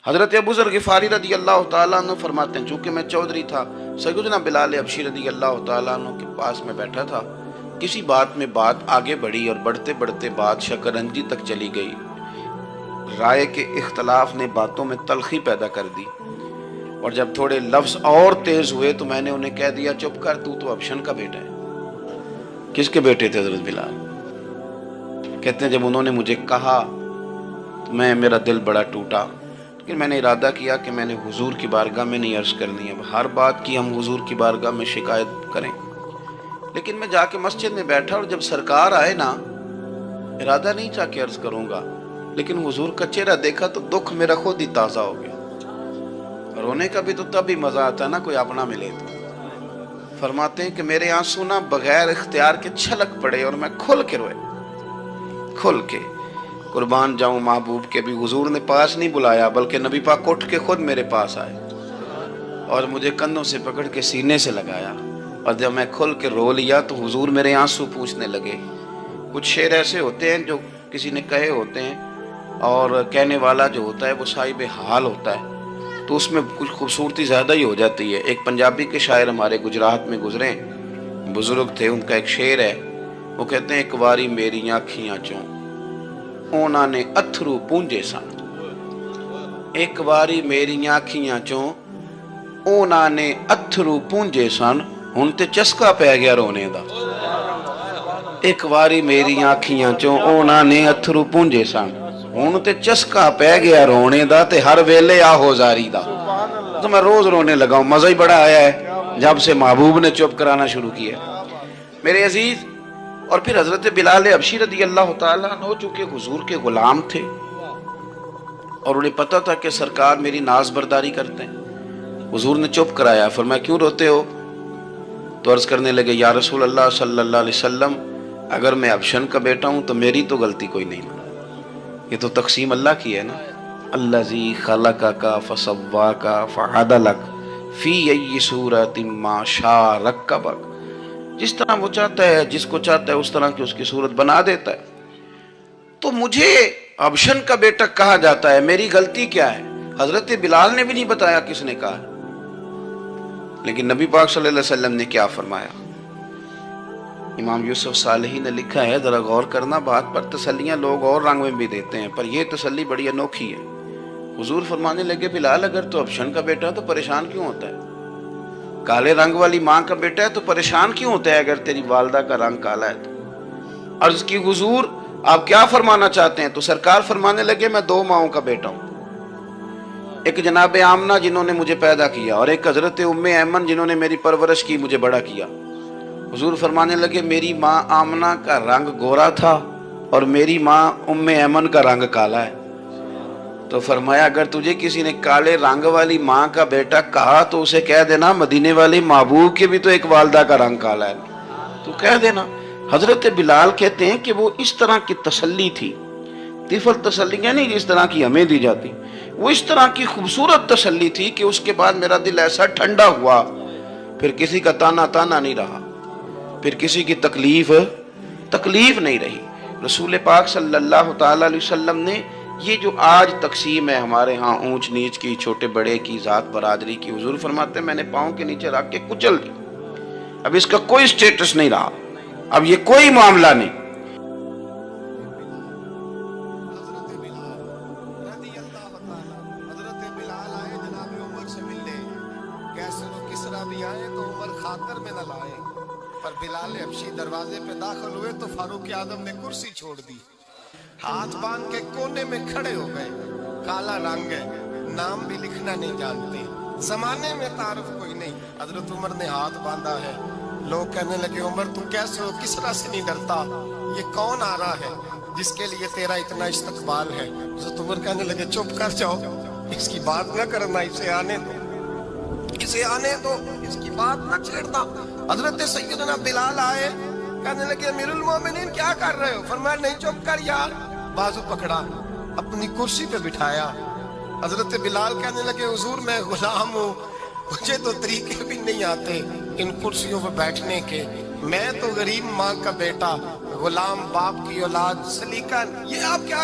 حضرت ابو ذر غفاری رضی اللہ تعالیٰ عنہ فرماتے ہیں چونکہ میں چودھری تھا، سیدنا بلال حبشی رضی اللہ تعالیٰ عنہ کے پاس میں بیٹھا تھا، کسی بات میں بات آگے بڑھی اور بڑھتے بڑھتے بات شکرنجی تک چلی گئی، رائے کے اختلاف نے باتوں میں تلخی پیدا کر دی، اور جب تھوڑے لفظ اور تیز ہوئے تو میں نے انہیں کہہ دیا چپ کر، تو ابشن کا بیٹا ہے۔ کس کے بیٹے تھے حضرت بلال؟ کہتے ہیں جب انہوں نے مجھے کہا تو میرا دل بڑا ٹوٹا، لیکن میں نے ارادہ کیا کہ میں نے حضور کی بارگاہ میں نہیں عرض کرنی ہے، ہر بات کی ہم حضور کی بارگاہ میں شکایت کریں۔ لیکن میں جا کے مسجد میں بیٹھا اور جب سرکار آئے نا، ارادہ نہیں تھا کہ عرض کروں گا، لیکن حضور کا چہرہ دیکھا تو دکھ میرا خود ہی تازہ ہو گیا۔ رونے کا بھی تو تب ہی مزہ آتا ہے نا کوئی اپنا ملے تو۔ فرماتے ہیں کہ میرے آنسو نہ بغیر اختیار کے چھلک پڑے اور میں کھل کے روئے، کھل کے۔ قربان جاؤں محبوب کے بھی حضور نے پاس نہیں بلایا، بلکہ نبی پاک اٹھ کے خود میرے پاس آئے اور مجھے کندھوں سے پکڑ کے سینے سے لگایا، اور جب میں کھل کے رو لیا تو حضور میرے آنسو پوچھنے لگے۔ کچھ شعر ایسے ہوتے ہیں جو کسی نے کہے ہوتے ہیں، اور کہنے والا جو ہوتا ہے وہ صاحب حال ہوتا ہے، تو اس میں کچھ خوبصورتی زیادہ ہی ہو جاتی ہے۔ ایک پنجابی کے شاعر ہمارے گجرات میں گزرے، بزرگ تھے، ان کا ایک شعر ہے، وہ کہتے ہیں ایک واری میری آنکھیاں چوں اونا نے اتھرو پونجے سن، ایک واری میری آنکھیاں چوں اونا نے اتھرو پونجے سن، ہن تے چسکا پہ گیا رونے دا۔ ایک واری میری آنکھیاں چوں اونا نے اتھرو پونجے سن، ہن تے چسکا پہ گیا رونے دا، تے ہر ویلے آہو زاری دا۔ تو میں روز رونے لگا ہوں، مزہ ہی بڑا آیا ہے جب سے محبوب نے چپ کرانا شروع کیا۔ میرے عزیز، اور پھر حضرت بلال حبشی رضی اللہ تعالیٰ عنہ چونکہ حضور کے غلام تھے اور انہیں پتہ تھا کہ سرکار میری ناز برداری کرتے ہیں، حضور نے چپ کرایا۔ فرمایا کیوں روتے ہو؟ تو عرض کرنے لگے یا رسول اللہ صلی اللہ علیہ وسلم، اگر میں ابشن کا بیٹا ہوں تو میری تو غلطی کوئی نہیں نا، یہ تو تقسیم اللہ کی ہے نا۔ الذی خلقک فسواک فعدلک فی ای صورت ما شاء رکبک، جس طرح وہ چاہتا ہے، جس کو چاہتا ہے اس طرح کی اس کی صورت بنا دیتا ہے۔ تو مجھے ابشن کا بیٹا کہا جاتا ہے، میری غلطی کیا ہے؟ حضرت بلال نے بھی نہیں بتایا کس نے کہا، لیکن نبی پاک صلی اللہ علیہ وسلم نے کیا فرمایا؟ امام یوسف صالحی نے لکھا ہے، ذرا غور کرنا بات پر، تسلیاں لوگ اور رنگ میں بھی دیتے ہیں، پر یہ تسلی بڑی انوکھی ہے۔ حضور فرمانے لگے بلال اگر تو ابشن کا بیٹا تو پریشان کیوں ہوتا ہے؟ کالے رنگ والی ماں کا بیٹا ہے تو پریشان کیوں ہوتا ہے اگر تیری والدہ کا رنگ کالا ہے تو؟ عرض کی حضور آپ کیا فرمانا چاہتے ہیں؟ تو سرکار فرمانے لگے میں دو ماؤں کا بیٹا ہوں، ایک جناب آمنہ جنہوں نے مجھے پیدا کیا، اور ایک حضرت ام ایمن جنہوں نے میری پرورش کی، مجھے بڑا کیا۔ حضور فرمانے لگے میری ماں آمنہ کا رنگ گورا تھا اور میری ماں ام ایمن کا رنگ کالا ہے۔ تو فرمایا اگر تجھے کسی نے کالے رنگ والی ماں کا بیٹا کہا تو اسے کہہ دینا مدینے والے محبوب کے بھی تو ایک والدہ کا رنگ کالا ہے، تو کہہ دینا۔ حضرت بلال کہتے ہیں کہ وہ اس طرح کی تسلی تھی، طفل تسلیاں نہیں جس طرح کی ہمیں دی جاتی، وہ اس طرح کی خوبصورت تسلی تھی کہ اس کے بعد میرا دل ایسا ٹھنڈا ہوا، پھر کسی کا تانا نہیں رہا، پھر کسی کی تکلیف نہیں رہی۔ رسول پاک صلی اللہ تعالی علیہ وسلم نے یہ جو آج تقسیم ہے ہمارے ہاں اونچ نیچ کی، چھوٹے بڑے کی، ذات برادری کی، حضور فرماتے ہیں میں نے پاؤں کے نیچے رکھ کے کچل دی، اب اس کا کوئی سٹیٹس نہیں رہا، اب یہ کوئی معاملہ نہیں۔ حضرت بلال آئے جناب عمر سے ملنے، کیسر و کسرا بھی آئے تو عمر خاطر میں نہ لائے، پر بلال حبشی دروازے پہ داخل ہوئے تو فاروق اعظم نے کرسی چھوڑ دی، ہاتھ باندھ کے کونے میں کھڑے ہو گئے۔ کالا رنگ ہے، نام بھی لکھنا نہیں جانتے، زمانے میں تعارف کوئی نہیں۔ حضرت عمر نے ہاتھ باندھا ہے، لوگ کہنے لگے عمر تو کیسے ہو کسرا سے نہیں ڈرتا، یہ کون آ رہا ہے جس کے لیے تیرا اتنا استقبال ہے؟ حضرت عمر کہنے لگے چپ کر جاؤ، اس کی بات نہ کرنا، اسے آنے دو، اسے آنے دو، اس کی بات نہ چھیڑنا۔ حضرت سیدنا بلال آئے، کہنے لگے امیر المومنین کیا کر رہے ہو؟ فرمایا نہیں چپ کر یار، بازو پکڑا، اپنی کرسی پہ بٹھایا۔ حضرت بلال کہنے لگے حضور میں غلام ہوں، مجھے تو طریقے بھی نہیں آتے ان کرسیوں پہ بیٹھنے کے، میں تو غریب ماں کا بیٹا، غلام باپ کی اولاد، سلیقہ، یہ آپ کیا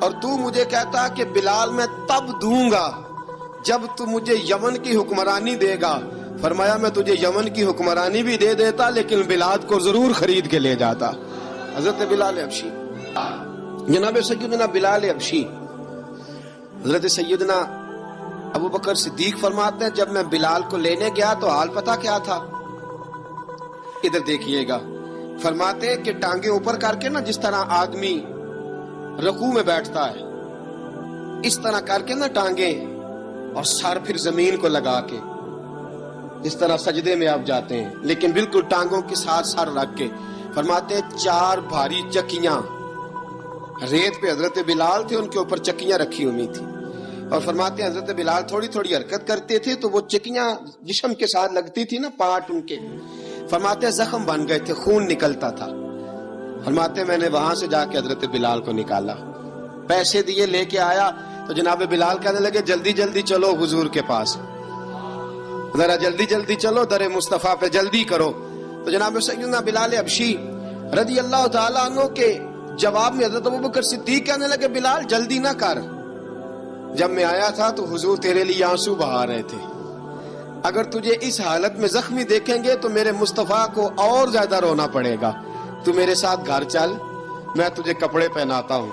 اور تو مجھے کہتا کہ بلال میں تب دوں گا جب تو مجھے یمن کی حکمرانی دے گا. فرمایا میں تجھے یمن کی حکمرانی بھی دے دیتا لیکن بلال کو ضرور خرید کے لے جاتا. حضرت بلال حبشی، جناب سیدنا بلال حبشی. حضرت سیدنا ابو بکر صدیق فرماتے ہیں جب میں بلال کو لینے گیا تو حال پتہ کیا تھا؟ ادھر دیکھیے گا. فرماتے ہیں کہ ٹانگیں اوپر کر کے نا جس طرح آدمی رکوع میں بیٹھتا ہے اس طرح کر کے نا ٹانگیں، اور سر پھر زمین کو لگا کے اس طرح سجدے میں آپ جاتے ہیں، لیکن بالکل ٹانگوں کے ساتھ سر رکھ کے. فرماتے ہیں 4 بھاری چکیاں ریت پہ حضرت بلال تھے، ان کے اوپر چکیاں رکھی ہوئی تھی. اور فرماتے ہیں حضرت بلال تھوڑی تھوڑی حرکت کرتے تھے تو وہ چکیاں جسم کے ساتھ لگتی تھی نا، پارٹ ان کے. فرماتے ہیں زخم بن گئے تھے، خون نکلتا تھا. فرماتے ہیں میں نے وہاں سے جا کے حضرت بلال کو نکالا، پیسے دیے، لے کے آیا تو جناب بلال کہنے لگے جلدی جلدی چلو حضور کے پاس، ذرا جلدی جلدی چلو، در مصطفیٰ پہ جلدی کرو. تو جناب سیدنا بلال حبشی رضی اللہ تعالیٰ عنہ کے جواب میں حضرت ابوبکر صدیق کہنے لگے بلال جلدی نہ کر، جب میں آیا تھا تو حضور تیرے لیے آنسو بہا رہے تھے. اگر تجھے اس حالت میں زخمی دیکھیں گے تو میرے مصطفیٰ کو اور زیادہ رونا پڑے گا. تو میرے ساتھ گھر چل، میں تجھے کپڑے پہناتا ہوں،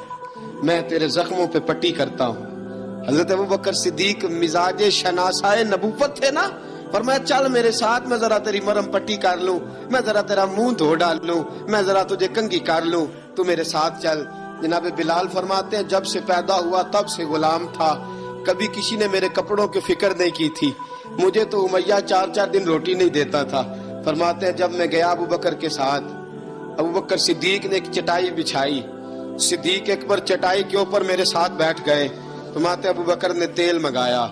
میں تیرے زخموں پہ پٹی کرتا ہوں. حضرت ابوبکر صدیق مزاج شناسائے نبوت تھے نا، فرمایا چل میرے ساتھ، میں ذرا تیری مرم پٹی کر لوں، میں ذرا تیرا منہ دھو ڈال لوں، میں ذرا تجھے کنگھی کر لوں، تو میرے ساتھ چل. جناب بلال فرماتے ہیں جب سے پیدا ہوا تب سے غلام تھا، کبھی کسی نے میرے کپڑوں کی فکر نہیں کی تھی، مجھے تو امیہ 4 دن روٹی نہیں دیتا تھا. فرماتے ہیں جب میں گیا ابو بکر کے ساتھ، ابو بکر صدیق نے ایک چٹائی بچھائی، صدیق اکبر چٹائی کے اوپر میرے ساتھ بیٹھ گئے. فرماتے ابو بکر نے تیل منگایا،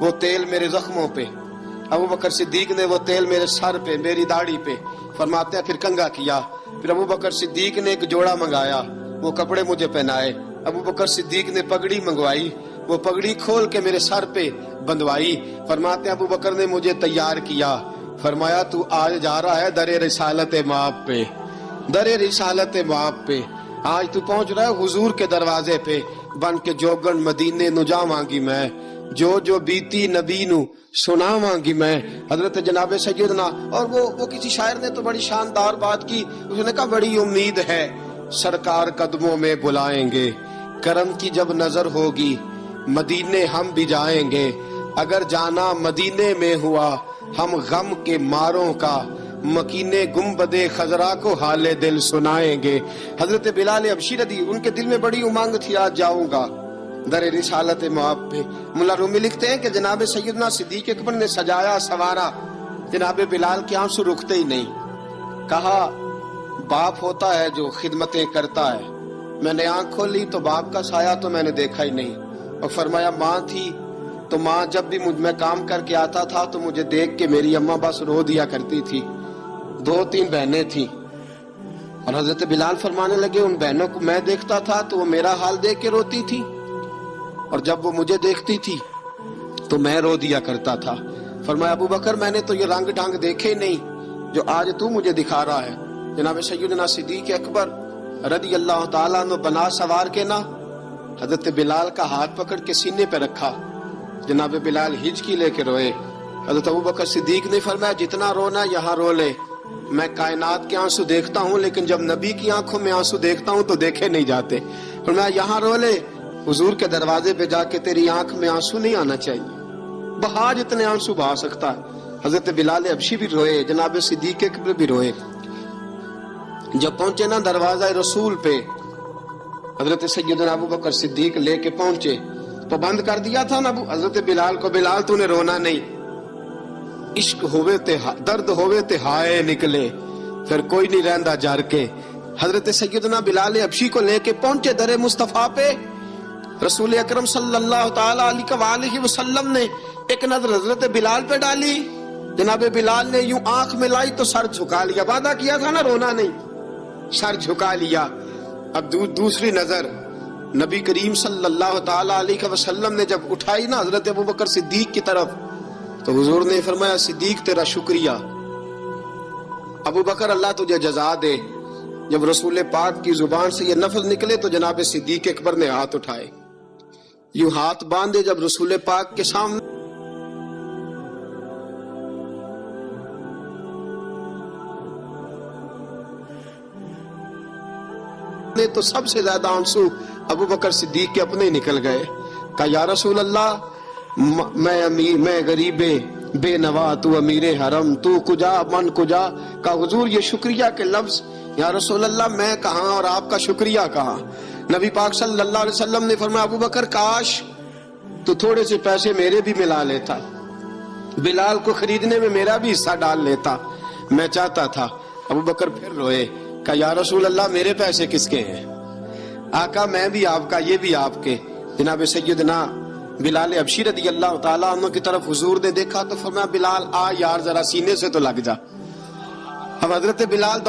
وہ تیل میرے زخموں پہ، ابو بکر صدیق نے وہ تیل میرے سر پہ، میری داڑھی پہ. فرماتے ہیں پھر کنگھا کیا، پھر ابو بکر صدیق نے ایک جوڑا منگایا، وہ کپڑے مجھے پہنائے. ابو بکر صدیق نے پگڑی منگوائی، وہ پگڑی کھول کے میرے سر پہ بندوائی. فرماتے ہیں ابو بکر نے مجھے تیار کیا، فرمایا تو آج جا رہا ہے در رسالت مآب پہ، در رسالت مآب پہ. آج تو پہنچ رہا ہے حضور کے دروازے پہ، بن کے جوگن مدینے نو جاواں گی میں، جو بیتی نبی نو سناواں گی میں. حضرت جناب سیدنا، اور وہ کسی شاعر نے تو بڑی شاندار بات کی، اس نے کہا بڑی امید ہے سرکار قدموں میں بلائیں گے، کرم کی جب نظر ہوگی مدینے ہم بھی جائیں گے. اگر جانا مدینے میں ہوا ہم غم کے ماروں کا، مکینے گنبدے خضرا کو حال دل سنائیں گے. حضرت بلال حبشی رضی، ان کے دل میں بڑی امنگ تھی آج جاؤں گا در رسالت مآب پہ. ملا رومی لکھتے ہیں کہ جناب سیدنا صدیق اکبر نے سجایا سوارا، جناب بلال کے آنسو رکتے ہی نہیں. کہا باپ ہوتا ہے جو خدمتیں کرتا ہے. میں نے آنکھ کھولی تو باپ کا سایہ تو میں نے دیکھا ہی نہیں. اور فرمایا ماں تھی تو ماں جب بھی میں کام کر کے آتا تھا تو مجھے دیکھ کے میری اماں بس رو دیا کرتی تھی. 2-3 بہنیں تھیں، اور حضرت بلال فرمانے لگے ان بہنوں کو میں دیکھتا تھا تو وہ میرا حال دیکھ کے روتی تھی، اور جب وہ مجھے دیکھتی تھی تو میں رو دیا کرتا تھا. فرمایا ابو بکر میں نے تو یہ رنگ ڈھنگ دیکھے نہیں جو آج تو مجھے دکھا رہا ہے. جناب سیدنا صدیق اکبر رضی اللہ تعالیٰ عنہ بنا سوار کے نا حضرت بلال کا ہاتھ پکڑ کے سینے پہ رکھا. جناب بلال ہچکی لے کے روئے. حضرت ابو بکر صدیق نے فرمایا جتنا رونا یہاں رو لے، میں کائنات کے آنسو دیکھتا ہوں لیکن جب نبی کی آنکھوں میں آنسو دیکھتا ہوں تو دیکھے نہیں جاتے. فرمایا یہاں رو لے، حضور کے دروازے پہ جا کے تیری آنکھ میں آنسو نہیں آنا چاہیے، بہا جتنے آنسو بہا سکتا ہے. حضرت بلال حبشی بھی روئے، جناب صدیق اکبر بھی روئے. جب پہنچے نا دروازہ رسول پہ، حضرت سیدنا ابو بکر صدیق لے کے پہنچے تو بند کر دیا تھا نا حضرت بلال کو، بلال تو نے رونا نہیں، عشق ہوئے تے درد ہوئے تے ہائے نکلے، پھر کوئی نہیں رہندا جار کے. حضرت سیدنا بلال حبشی کو لے کے پہنچے در مصطفیٰ پہ. رسول اکرم صلی اللہ تعالی علیہ وسلم نے ایک نظر حضرت بلال پہ ڈالی. جناب بلال نے یوں آنکھ ملائی تو سر جھکا لیا، وعدہ کیا تھا نا رونا نہیں، سر جھکا لیا. اب دوسری نظر نبی کریم صلی اللہ تعالی علیہ وسلم نے جب اٹھائی نا حضرت ابوبکر صدیق کی طرف تو حضور نے فرمایا صدیق تیرا شکریہ، ابو بکر اللہ تجھے جزا دے. جب رسول پاک کی زبان سے یہ لفظ نکلے تو جناب صدیق اکبر نے ہاتھ اٹھائے، یوں ہاتھ باندھے جب رسول پاک کے سامنے تو سب سے زیادہ آنسو ابو بکر صدیق کے اپنے نکل گئے۔ کہا یا رسول اللہ میں غریب بے نوا، تو امیر حرم، تو کجا من کجا۔ کہا حضور یہ شکریہ کے لفظ، یا رسول اللہ میں کہاں اور آپ کا شکریہ کہاں۔ نبی پاک صلی اللہ علیہ وسلم نے فرمایا ابو بکر کاش تو تھوڑے سے پیسے میرے بھی ملا لیتا، بلال کو خریدنے میں میرا بھی حصہ ڈال لیتا، میں چاہتا تھا۔ ابو بکر پھر روئے، کہا یا رسول اللہ میرے پیسے کس کے ہیں؟ آقا میں بھی آپ کا، یہ بھی آپ کے۔ جناب سیدنا بلال حبشی رضی اللہ تعالیٰ عنہ کی طرف حضور نے دیکھا تو فرمایا بلال آ یار ذرا سینے سے تو لگ جا۔ اب حضرت بلال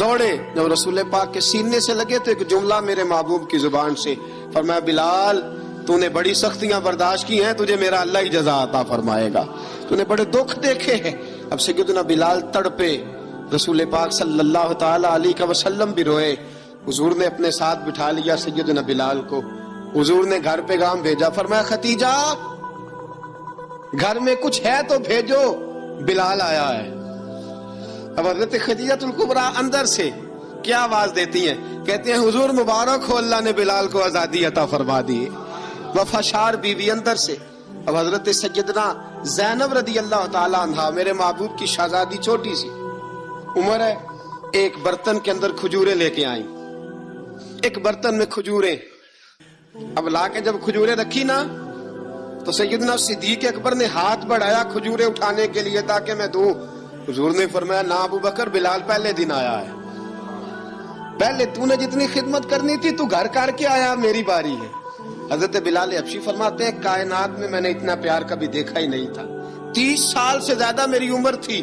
دوڑے جب رسول پاک کے سینے سے لگے تو ایک جملہ میرے محبوب کی زبان سے فرمایا بلال تو نے بڑی سختیاں برداشت کی ہیں، تجھے میرا اللہ ہی جزا عطا فرمائے گا، تو نے بڑے دکھ دیکھے ہیں۔ اب سیدنا بلال تڑپے، رسول پاک صلی اللہ تعالی علیہ وسلم بھی روئے۔ حضور نے اپنے ساتھ بٹھا لیا سیدنا بلال کو، حضور نے گھر پیغام بھیجا، فرمایا ختیجہ گھر میں کچھ ہے تو بھیجو، بلال آیا ہے۔ اب حضرت خدیجہ الکبریٰ اندر سے کیا آواز دیتی ہیں؟ کہتے ہیں حضور مبارک ہو، اللہ نے بلال کو آزادی عطا فرما دی۔ وفاشار بیوی اندر سے۔ اب حضرت سیدنا زینب رضی اللہ تعالی عنہا میرے محبوب کی شہزادی، چھوٹی سی عمر ہے، ایک برتن کے اندر کھجوریں لے کے آئیں، ایک برتن میں کھجوریں۔ اب لا کے جب کھجوریں رکھی نا تو سیدنا صدیق اکبر نے ہاتھ بڑھایا کھجوریں اٹھانے کے لیے تاکہ میں دوں۔ حضور نے فرمایا نہ ابو بکر، بلال پہلے دن آیا ہے، پہلے تو نے جتنی خدمت کرنی تھی تو گھر کر کے آیا، میری باری ہے۔ حضرت بلال حبشی فرماتے ہیں کائنات میں میں نے اتنا پیار کبھی دیکھا ہی نہیں تھا، 30 سال سے زیادہ میری عمر تھی،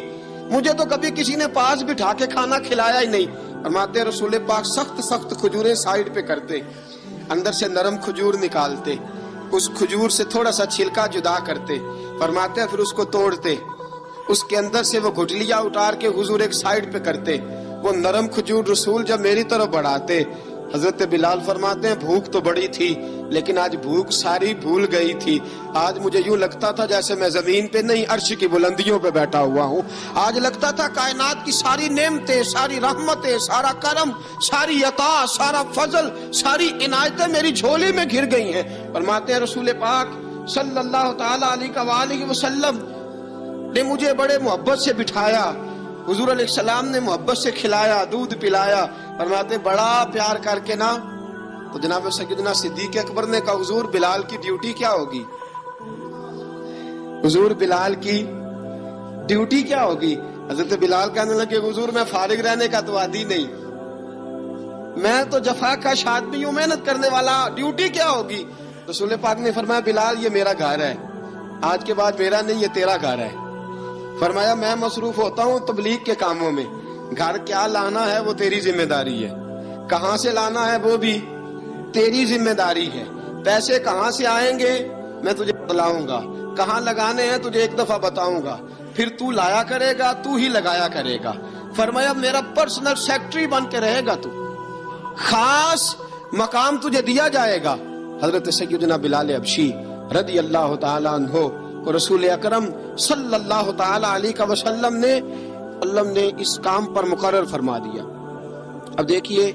مجھے تو کبھی کسی نے پاس بٹھا کے کھانا کھلایا ہی نہیں۔ فرماتے ہیں رسول پاک سخت کھجوریں سائیڈ پہ کرتے، اندر سے نرم کھجور نکالتے، اس کھجور سے تھوڑا سا چھلکا جدا کرتے، فرماتے ہیں پھر اس کو توڑتے، اس کے اندر سے وہ گھٹلیاں اتار کے حضور ایک سائیڈ پہ کرتے، وہ نرم کھجور رسول جب میری طرف بڑھاتے، حضرت بلال فرماتے ہیں بھوک تو بڑی تھی لیکن آج بھوک ساری بھول گئی تھی، آج مجھے یوں لگتا تھا جیسے میں زمین پہ نہیں عرش کی بلندیوں پہ بیٹھا ہوا ہوں، آج لگتا تھا کائنات کی ساری نعمتیں، ساری رحمتیں، سارا کرم، ساری عطا، سارا فضل، ساری عنایتیں میری جھولی میں گر گئی ہیں۔ فرماتے ہیں رسول پاک صلی اللہ تعالی علیہ وسلم نے مجھے بڑے محبت سے بٹھایا، حضور علیہ السلام نے محبت سے کھلایا، دودھ پلایا۔ فرماتے بڑا پیار کر کے نا تو جناب سیدنا صدیق اکبر نے کہا حضور بلال کی ڈیوٹی کیا ہوگی، حضور بلال کی ڈیوٹی کیا ہوگی؟ حضرت بلال کہنے لگے حضور میں فارغ رہنے کا تو عادی نہیں، میں تو جفا کا آدمی ہوں، محنت کرنے والا، ڈیوٹی کیا ہوگی؟ رسول پاک نے فرمایا بلال یہ میرا گھر ہے، آج کے بعد میرا نہیں، یہ تیرا گھر ہے۔ فرمایا میں مصروف ہوتا ہوں تبلیغ کے کاموں میں، گھر کیا لانا ہے وہ تیری ذمہ داری ہے، کہاں سے لانا ہے وہ بھی تیری ذمہ داری ہے، پیسے کہاں سے آئیں گے میں تجھے بتلاؤں گا، کہاں لگانے ہیں تجھے ایک دفعہ بتاؤں گا، پھر تو لایا کرے گا، تو ہی لگایا کرے گا۔ فرمایا میرا پرسنل سیکٹری بن کے رہے گا، تو خاص مقام تجھے دیا جائے گا۔ حضرت سیدنا بلال حبشی رضی اللہ تعالی عنہ کو رسول اکرم صلی اللہ تعالی علیہ وسلم نے اس کام پر مقرر فرما دیا۔ اب دیکھیے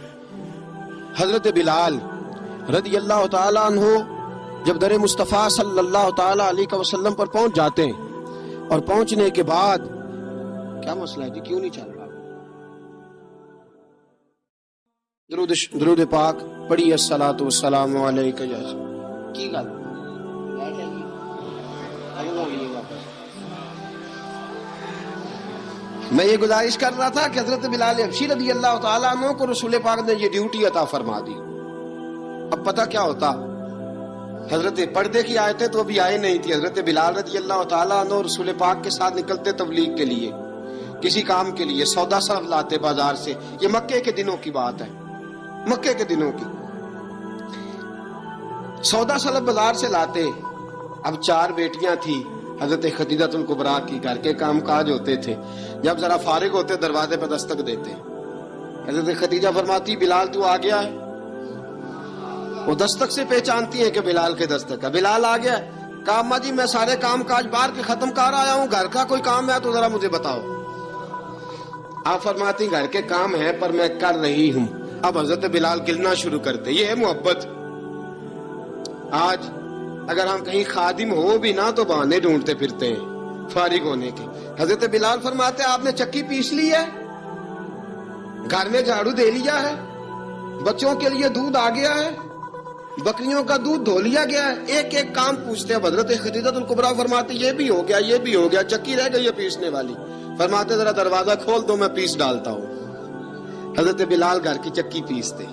حضرت بلال رضی اللہ تعالی عنہ جب در مصطفیٰ صلی اللہ تعالی علیہ وسلم پر پہنچ جاتے ہیں اور پہنچنے کے بعد کیا مسئلہ ہے جی، کیوں نہیں چل رہا؟ درود پاک پڑھی الصلاۃ والسلام علیک یا کی گل میں یہ گزارش کر رہا تھا کہ حضرت بلال حبشی رضی اللہ تعالیٰ عنہ کو رسول پاک نے یہ ڈیوٹی عطا فرما دی۔ اب پتہ کیا ہوتا، حضرت پردے کی آیتیں تو ابھی آئی نہیں تھی، حضرت بلال رضی اللہ تعالیٰ عنہ رسول پاک کے ساتھ نکلتے تبلیغ کے لیے، کسی کام کے لیے، سودا سلف لاتے بازار سے، یہ مکے کے دنوں کی بات ہے، مکے کے دنوں کی سودا سلف بازار سے لاتے۔ اب 4 بیٹیاں تھیں حضرت خدیجہ الکبریٰ کی، گھر کے کام کاج ہوتے تھے، جب ذرا فارغ ہوتے دروازے پہ دستک دیتے، حضرت خدیجہ فرماتی بلال تو آ گیا ہے. وہ دستک سے پہچانتی ہیں کہ بلال کے دستک ہے. بلال آ گیا ہے. کہا اماں جی میں سارے کام کاج باہر کے ختم کر آیا ہوں, گھر کا کوئی کام ہے تو ذرا مجھے بتاؤ. آپ فرماتی گھر کے کام ہیں پر میں کر رہی ہوں. اب حضرت بلال گلنا شروع کرتے. یہ ہے محبت. آج اگر ہم کہیں خادم ہو بھی نہ تو بہانے ڈھونڈتے پھرتے ہیں فارغ ہونے کے. حضرت بلال فرماتے آپ نے چکی پیس لی ہے, گھر میں جھاڑو دے لیا ہے, بچوں کے لیے دودھ آ گیا ہے, بکریوں کا دودھ دھو لیا گیا ہے. ایک ایک کام پوچھتے ہیں. حضرت خدیجہ الکبریٰ فرماتے یہ بھی ہو گیا, یہ بھی ہو گیا, چکی رہ گئی ہے پیسنے والی. فرماتے ذرا دروازہ کھول دو میں پیس ڈالتا ہوں. حضرت بلال گھر کی چکی پیستے,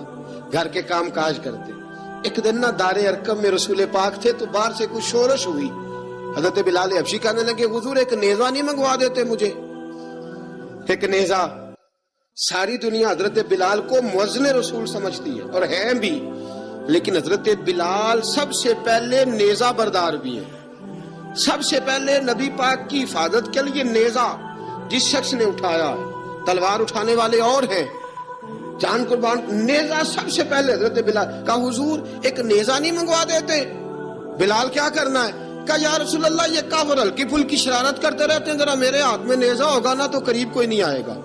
گھر کے کام کاج کرتے. ایک دن نہ دار ارقم میں رسول پاک تھے تو باہر سے کچھ شورش ہوئی. حضرت بلال حبشی کہنے لگے حضور ایک نیزہ نہیں منگوا دیتے مجھے. ایک نیزہ. ساری دنیا حضرت بلال کو مؤذن رسول سمجھتی ہے اور ہیں بھی, لیکن حضرت بلال سب سے پہلے نیزہ بردار بھی ہیں. سب سے پہلے نبی پاک کی حفاظت کے لیے نیزہ جس شخص نے اٹھایا ہے, تلوار اٹھانے والے اور ہیں, جان قربان, نیزہ سب سے پہلے حضرت بلال. کہا حضور ایک نیزہ نہیں منگوا دیتے. بلال کیا کرنا ہے؟ کہا یا رسول اللہ یہ کافر ہلکی پھلکی شرارت کرتے رہتے ہیں, ذرا میرے ہاتھ میں نیزہ ہوگا نا تو قریب کوئی نہیں آئے گا.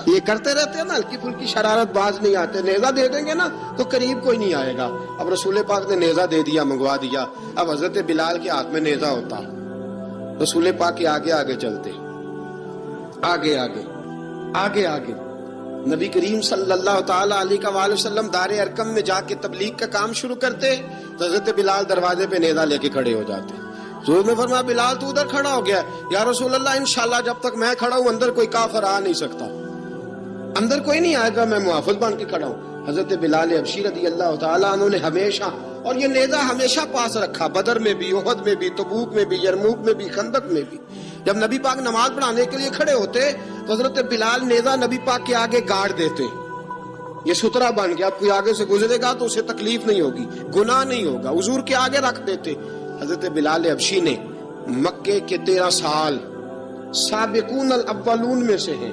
یہ کرتے رہتے ہیں نا ہلکی پھلکی شرارت, باز نہیں آتے. نیزہ دے دیں گے نا تو قریب کوئی نہیں آئے گا. اب رسول پاک نے نیزہ دے دیا, منگوا دیا. اب حضرت بلال کے ہاتھ میں نیزہ ہوتا, رسول پاک کے آگے آگے چلتے, آگے آگے آگے آگے. نبی کریم صلی اللہ تعالی علیہ وآلہ وسلم دار ارقم میں جا کے تبلیغ کا کام شروع کرتے تو حضرت بلال دروازے پہ نیزہ لے کے کھڑے ہو جاتے. حضور نے فرمایا بلال تو ادھر کھڑا ہو گیا. یا رسول اللہ انشاءاللہ جب تک میں کھڑا ہوں اندر کوئی کافر آ نہیں سکتا, اندر کوئی نہیں آئے گا, میں محافظ بن کے کھڑا ہوں. حضرت بلال حبشی رضی اللہ تعالیٰ عنہ نے ہمیشہ, اور یہ نیزہ ہمیشہ پاس رکھا, بدر میں بھی, احد میں بھی, تبوک میں بھی, یرموک میں بھی, خندق میں بھی. جب نبی پاک نماز پڑھانے کے لیے کھڑے ہوتے تو حضرت بلال نیزہ نبی پاک کے آگے گاڑ دیتے. یہ سترا بن گیا, اب کوئی آگے سے گزرے گا تو اسے تکلیف نہیں ہوگی, گناہ نہیں ہوگا. حضور کے آگے رکھ دیتے. حضرت بلال حبشی نے مکے کے 13 سال سابقون الاولون میں سے ہیں,